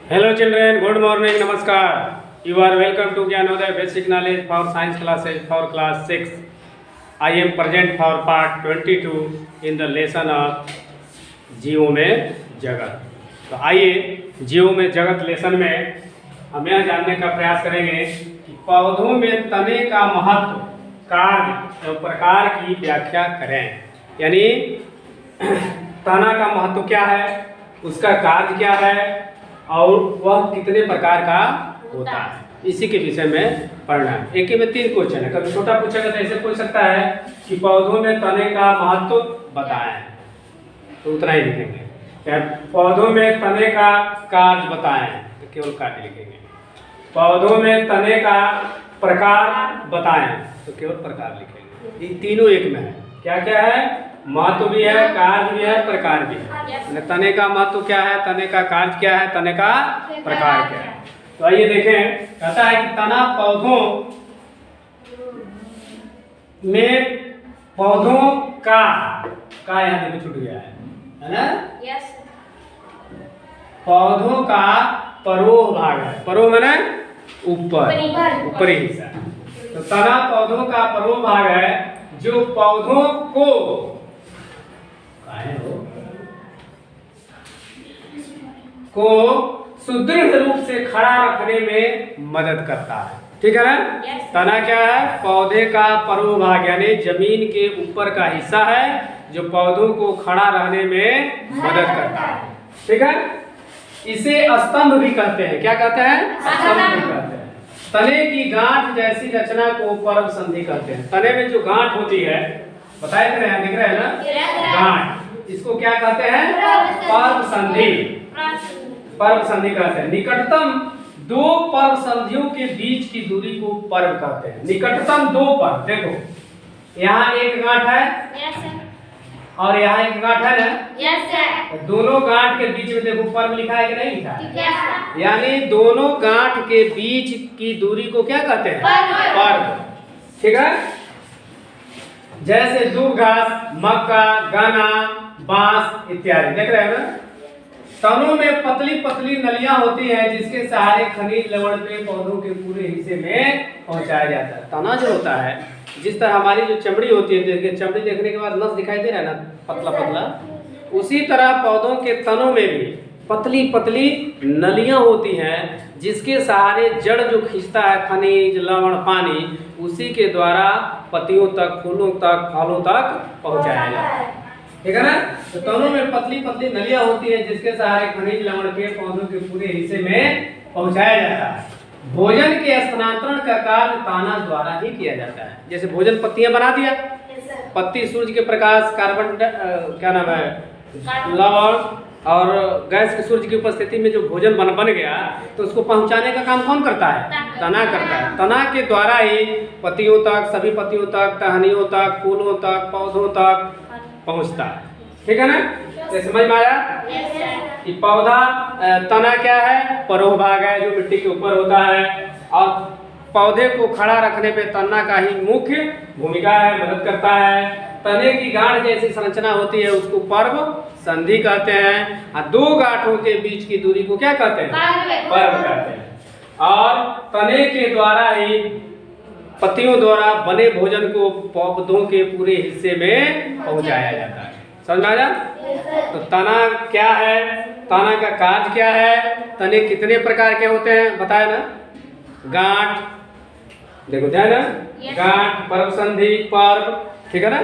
Hello children, good morning, namaskar. You are welcome to Gyanoday Basic Knowledge for Science classes for class 6. I am present for part 22 in the lesson of जीवों में जगत। तो आइए जीवों में जगत lesson में हम यह जानने का प्रयास करेंगे कि पौधों में तने का महत्व, कार्य एवं प्रकार की व्याख्या करें। यानी तना का महत्व क्या है, उसका कार्य क्या है और वह कितने प्रकार का होता है, इसी के विषय में पढ़ना है। एक ही में 3 क्वेश्चन है। कभी छोटा पूछेगा तो ऐसे पूछ सकता है कि पौधों में तने का महत्व बताएं, तो उतना ही लिखेंगे। या पौधों में तने का कार्य बताएं, तो केवल कार्य लिखेंगे। पौधों में तने का प्रकार बताएं, तो केवल प्रकार लिखेंगे। ये तीनों एक में है। क्या क्या है? महत्व भी है, कार्य भी है, प्रकार भी है। तने का महत्व क्या है, तने का कार्य क्या है, तने का प्रकार क्या है। तो आइए देखें। कहता है कि तना पौधों में, पौधों का यहाँ देखो छूट गया है ना? यस। पौधों का परोह भाग है। परोह माने ऊपर, ऊपरी हिस्सा। तो तना पौधों का परोह भाग है जो पौधों को सुदृढ़ रूप से खड़ा रखने में मदद करता है। ठीक है ना? तना क्या है? पौधे का परोह भाग, यानी जमीन के ऊपर का हिस्सा है जो पौधों को खड़ा रहने में मदद करता है। ठीक है? इसे स्तंभ भी कहते हैं। क्या कहते हैं? स्तंभ भी कहते हैं। तने की गांठ जैसी रचना को पर्व संधि कहते हैं। तने में जो गांठ होती है, बताए थे ना, दिख रहा है ना गांठ, इसको क्या कहते हैं? पर्व संधि। पर्व संधि कहते हैं। निकटतम 2 पर्व संधियों के बीच की दूरी को पर्व कहते हैं। निकटतम 2 पर्व, देखो यहाँ एक गांठ है और यहाँ एक गांठ है ना? दोनों गांठ के बीच में देखो पर्व लिखा है कि नहीं लिखा है? यानी दोनों गांठ के बीच की दूरी को क्या कहते हैं? पर्व। ठीक है? जैसे दूब घास, मक्का, गन्ना, बांस इत्यादि। देख रहे हैं ना? तनों में पतली पतली नलियां होती हैं जिसके सहारे खनिज लवण पे पौधों के पूरे हिस्से में पहुंचाया जाता है। तना जो होता है, जिस तरह हमारी जो चमड़ी होती है, देखिए चमड़ी देखने के बाद नस दिखाई दे रहा है ना, पतला पतला, उसी तरह पौधों के तनों में भी पतली पतली नलियां होती हैं जिसके सहारे जड़ जो खींचता है खनिज लवण पानी, उसी के द्वारा पत्तियों तक, फूलों तक, फलों तक पहुंचाया जाता है। ठीक है ना? तो तनों में पतली पतली नलियां होती हैं जिसके सहारे खनिज लवण के पौधों के पूरे हिस्से में पहुंचाया जाता है। भोजन के स्थानांतरण का कार्य ताना द्वारा ही किया जाता है। जैसे भोजन पत्तियां बना दिया, पत्ती सूर्य के प्रकाश, कार्बन क्या नाम है, लवण और गैस की सूर्य की उपस्थिति में जो भोजन बन गया, तो उसको पहुंचाने का काम कौन करता है? तना करता है। तना के द्वारा ही पत्तियों तक, सभी पत्तियों तक, टहनियों तक, फूलों तक, पौधों तक पहुंचता है। ठीक है ना? तो समझ में आया कि पौधा तना क्या है? परोह भाग है जो मिट्टी के ऊपर होता है और पौधे को खड़ा रखने पे तना का ही मुख्य भूमिका है, मदद करता है। तने की गांठ जैसी संरचना होती है उसको पर्व संधि कहते हैं। और 2 गांठों के बीच की दूरी को क्या कहते हैं? पर्व कहते हैं। और तने के द्वारा ही पत्तियों द्वारा बने भोजन को पौधों के पूरे हिस्से में पहुंचाया जाता है। समझ आया? तो तना क्या है, तना का कार्य क्या है, तने कितने प्रकार के होते हैं बताया ना? गांठ, देखो ध्यान है, गांठ, पर्व संधि, पर्व। ठीक है ना?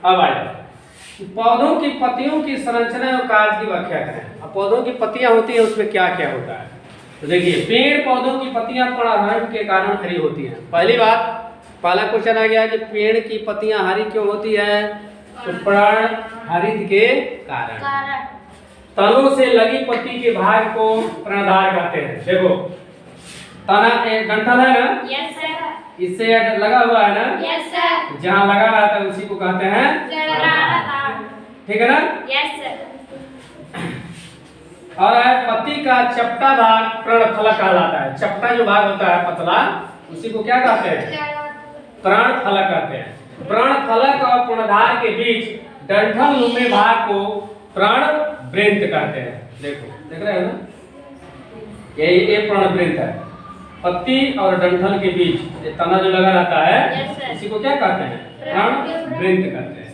अब आए पौधों की पत्तियों की संरचना और कार्य की व्याख्या करें। अब पौधों की पत्तियां होती है, उसमें क्या क्या होता है? तो देखिए, पेड़ पौधों की पत्तियां परागण के कारण हरी होती हैं। पहली बात, पहला क्वेश्चन आ गया कि पेड़ की पत्तियां हरी क्यों होती है? तो परागण हरित के कारण। तनों से लगी पत्ती के भाग को पर्णधार कहते हैं। देखो तना एक डंठल है ना? Yes sir. इससे लगा हुआ है ना? Yes sir. जहाँ लगा रहता है उसी को कहते हैं। ठीक है ना? Yes sir. और है पत्ती का चपटा भाग पर्णफलक कहलाता है। चपटा जो भाग होता है पतला, उसी को क्या कहते हैं? पर्णफलक कहते हैं। पर्णफलक और पर्णधार के बीच डंठल नुमे भाग को पर्णवृंत कहते हैं। देखो देख रहे हो ना? ये प्रणवृंत है। पत्ती और डंठल के बीच ये तना जो लगा रहता है इसी को क्या कहते हैं? प्रणवृंत कहते हैं।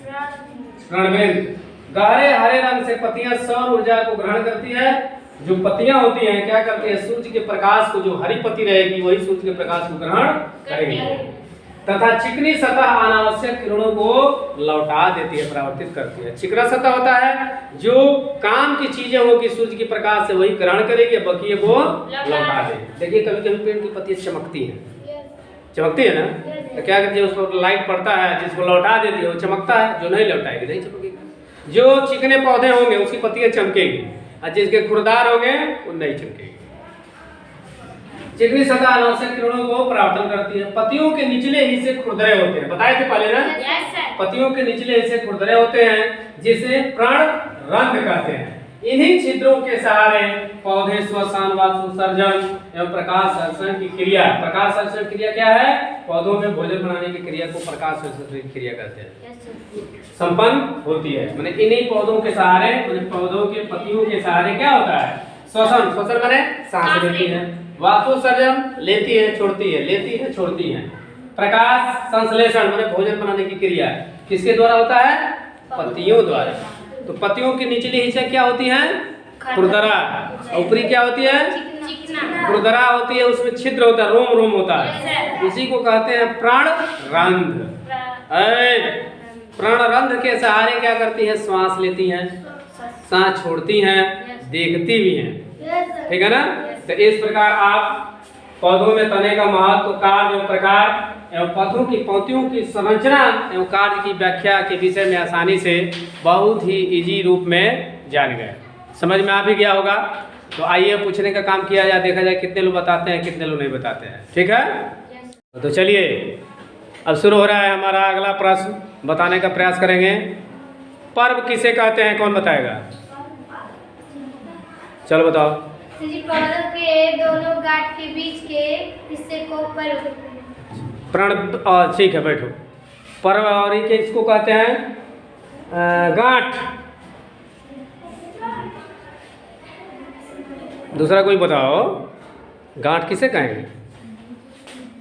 प्रणवृंत। गहरे हरे रंग से पत्तियां सौर ऊर्जा को ग्रहण करती है। जो पत्तियां होती हैं क्या करती है? सूर्य के प्रकाश को, जो हरी पत्ती रहेगी वही सूर्य के प्रकाश को ग्रहण करेगी तथा चिकनी सतह अनावश्यक किरणों को लौटा देती है, परावर्तित करती है। चिकना सतह होता है जो काम की चीजें होगी सूर्य के प्रकाश से वही ग्रहण करेगी, बाकी को लौटा देगी। देखिए कभी कभी पेड़ की पत्तियां चमकती हैं, चमकती है ना, तो क्या करती है? उस पर लाइट पड़ता है, जिसको लौटा देती है वो चमकता है, जो नहीं लौटाएगी नहीं चमकेगी। जो चिकने पौधे होंगे उसकी पत्तियां चमकेगी और जिसके खुरदार होंगे वो नहीं चमकेगी। चिकनी सतह अनावश्यक किरणों को परावर्तन करती है। पत्तियों के निचले हिस्से खुरदरे होते हैं, बताए थे पहले ना? पत्तियों के निचले हिस्से खुरदरे होते हैं जिसे पर्णरंध्र कहते हैं। इन्हीं छिद्रों के सहारे पौधे श्वसन व सुसर्जन एवं प्रकाश संश्लेषण की क्रिया, प्रकाश संश्लेषण क्रिया क्या है? पौधों में भोजन बनाने की क्रिया को प्रकाश संश्लेषण की क्रिया कहते हैं, संपन्न होती है। माने इन्हीं पौधों के सहारे, माने पौधों के पत्तियों के सहारे क्या होता है? श्वसन, श्वसन माने सांस लेती है, वातुसर्जन लेती है छोड़ती है, लेती है छोड़ती है। प्रकाश संश्लेषण माने भोजन बनाने की क्रिया किसके द्वारा होता है? पत्तियों द्वारा। तो पत्तियों की निचली हिस्सा क्या होती है? खुरदरा। ऊपरी क्या होती है? खुरदरा होती है, उसमें छिद्र होता है, रोम रोम होता है, इसी को कहते हैं प्राणरंध्र। प्राणरंध्र के सहारे क्या करती है? श्वास लेती हैं, सांस छोड़ती हैं, देखती भी हैं, ठीक है ना? तो इस प्रकार आप पौधों में तने का महत्व, कार्य एवं प्रकार एवं पौधों की पत्तियों की संरचना एवं कार्य की व्याख्या के विषय में आसानी से बहुत ही इजी रूप में जान गए, समझ में आ भी गया होगा। तो आइए पूछने का काम किया जाए, देखा जाए कितने लोग बताते हैं कितने लोग नहीं बताते हैं, ठीक है? तो चलिए अब शुरू हो रहा है हमारा अगला प्रश्न, बताने का प्रयास करेंगे। पर्व किसे कहते हैं, कौन बताएगा? चलो बताओ। पौधों के दोनों गांठ के बीच के हिस्से को पर्व कहते हैं। प्रण, ठीक है बैठो। पर्व और ये इसको कहते हैं गांठ। दूसरा कोई बताओ, गांठ किसे कहेंगे?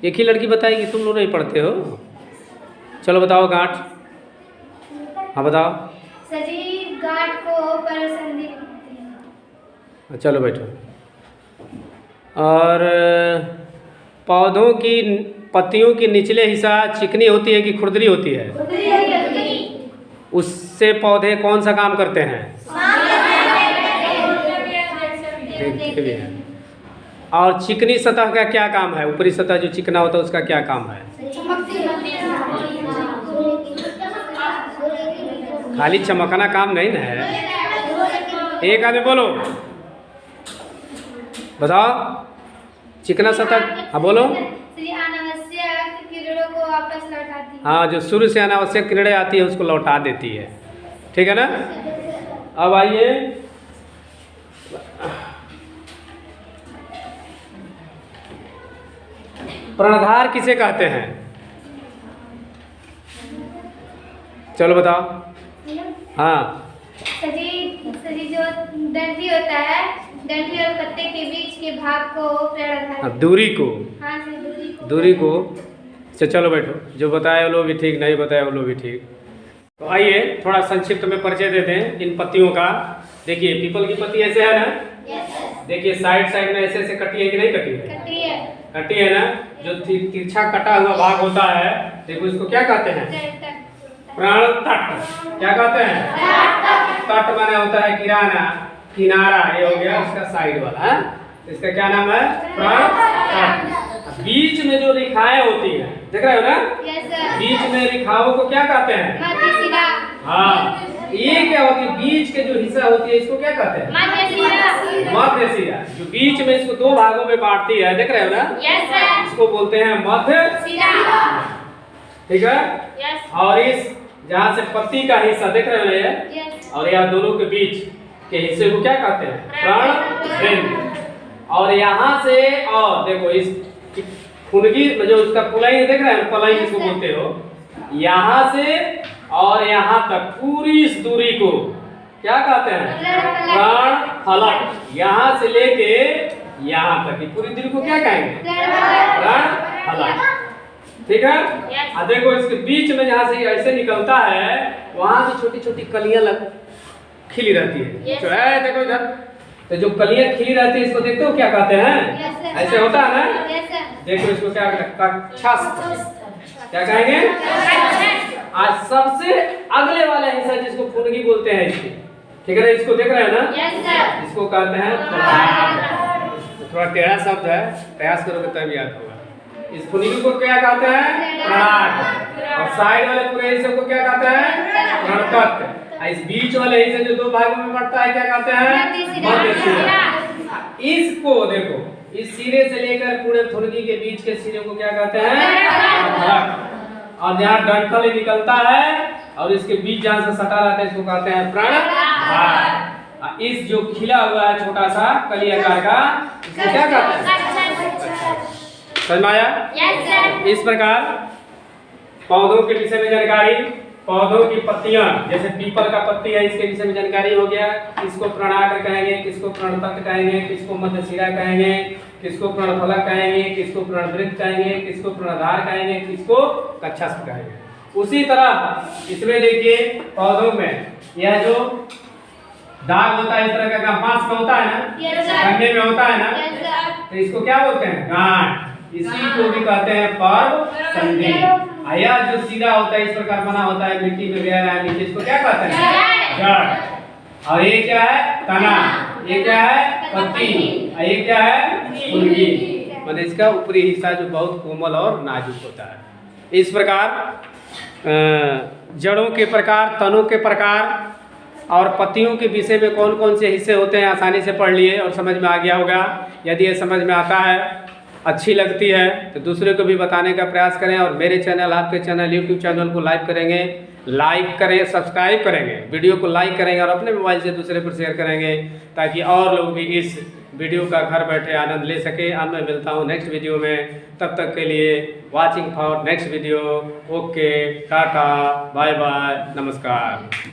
एक ही लड़की बताएगी, तुम लोग नहीं पढ़ते हो। चलो बताओ गांठ। हाँ बताओ। सजीव गांठ को पर्व संधि कहते हैं। चलो बैठो। और पौधों की पत्तियों की निचले हिस्सा चिकनी होती है कि खुरदरी होती है? उससे पौधे कौन सा काम करते हैं? देखते भी हैं। और चिकनी सतह का क्या काम है? ऊपरी सतह जो चिकना होता है उसका क्या काम है? खाली चमकना काम नहीं ना है। एक आदमी बोलो, बताओ। चिकना सतह, हाँ बोलो। अनावश्यक किरणों को वापस लौटाती है। हाँ, जो सूर्य से अनावश्यक किरणें आती है उसको लौटा देती है, ठीक है ना? अब आइए पर्णधार किसे कहते हैं? चलो बताओ। हाँ, सजी जो डंठी होता है, डंठी और पत्ते के बीच के भाग को पर्णधार। दूरी को, हाँ, दूरी को। चलो बैठो, जो बताया वो लोग भी ठीक, नहीं बताया वो लोग भी ठीक। तो आइए थोड़ा संक्षिप्त में परिचय देते हैं इन पत्तियों का। देखिए पीपल की पत्ती ऐसे है ना, देखिए साइड साइड में ऐसे ऐसे कटी है कि नहीं कटी है? कटी है ना। जो तिरछा कटा हुआ भाग होता है, देखो इसको क्या कहते हैं? प्राण तट। क्या कहते हैं? तट माने होता है किराना, किनारा, ये हो गया उसका साइड वाला है, इसका क्या नाम है? प्राण तट। बीच में जो रेखाएं होती हैं, देख रहे हो ना? बीच में रेखाओं को क्या कहते हैं? हाँ, ये क्या होती है? बीच के जो हिस्सा होती है इसको क्या कहते हैं? मध्य शिरा। जो बीच में इसको दो भागों में बांटती है, देख रहे हो ना? इसको बोलते हैं मध्य शिरा, ठीक है? और इस जहाँ से पत्ती का हिस्सा देख रहे हो ये, और यहाँ दोनों के बीच के हिस्से को क्या कहते हैं? प्राणरंध्र। और यहाँ से, और देखो इस फुनगी जो उसका पुलाई देख रहे हैं, पलाई जिसको बोलते हो, यहाँ से और यहाँ तक पूरी इस दूरी को क्या कहते हैं? प्राण फलक। यहाँ से लेके यहाँ तक, पूरी दिल को क्या कहेंगे? प्रणफलक। ठीक है। अब देखो इसके बीच में जहाँ से ऐसे निकलता है वहाँ से छोटी छोटी कलियां खिली रहती है। तो देखो इधर, तो जो कलियां खिली रहती है इसको देखते हो क्या कहते हैं? ऐसे होता है ना। देखो इसको क्या क्या कहेंगे? आज सबसे अगले वाला हिस्सा जिसको फुनगी बोलते हैं इसकी, ठीक है ना, इसको देख रहे हैं ना, इसको कहते हैं प्रणाट। थोड़ा टेढ़ा शब्द है, प्रयास करोगे तब याद होगा। इस फुनगी को क्या कहते हैं? प्रणाट। और साइड वाले पूरे हिस्से को क्या कहते हैं? प्रणतक। इस बीच वाले हिस्से जो दो भागों में बढ़ता है क्या कहते हैं? मध्य सिरा। इसको देखो, इस सिरे से लेकर पूरे फुनगी के बीच के सिरे को क्या कहते हैं? और यहाँ डंठल निकलता है और इसके बीच जहाँ से सटा रहता है इसको कहते हैं प्रणभाग। इस जो खिला हुआ है छोटा सा कलियाकार का, इसको क्या कहते हैं? समझ में आया? इस प्रकार पौधों के विषय में जानकारी, पौधों की पत्तियां, जैसे पीपल का पत्ती है इसके विषय में जानकारी हो गया। किसको प्रणाट कहेंगे, किसको प्रणतक कहेंगे, किसको मध्यशिरा कहेंगे, किसको प्रणफलक कहेंगे, किसको प्रणवृत्त कहेंगे, किसको प्रणधार कहेंगे, किसको कक्षस्थ कहेंगे। उसी तरह इसमें देखिए पौधों में यह जो दाग होता है इस तरह का बांस में होता है ना, गन्ने में होता है ना, तो इसको क्या बोलते हैं? गांठ। इसी को भी कहते हैं पर्व संधि। यह जो सीधा होता है इस प्रकार बना होता है मिट्टी में गहरा रहा है नीचे, इसको क्या कहते हैं? जड़। और ये क्या है? तना। ये क्या है? पत्ती। और ये क्या है? फुनगी। मतलब इसका ऊपरी हिस्सा जो बहुत कोमल और नाजुक होता है। इस प्रकार जड़ों के प्रकार, तनों के प्रकार और पत्तियों के विषय में कौन कौन से हिस्से होते हैं आसानी से पढ़ लिए और समझ में आ गया होगा। यदि ये समझ में आता है, अच्छी लगती है तो दूसरे को भी बताने का प्रयास करें। और मेरे चैनल, आपके चैनल, यूट्यूब चैनल को लाइक करेंगे, लाइक करें, सब्सक्राइब करेंगे, वीडियो को लाइक करेंगे और अपने मोबाइल से दूसरे पर शेयर करेंगे ताकि और लोग भी इस वीडियो का घर बैठे आनंद ले सके। अब मैं मिलता हूँ नेक्स्ट वीडियो में, तब तक के लिए watching for next video. Okay, tata, bye bye, नमस्कार।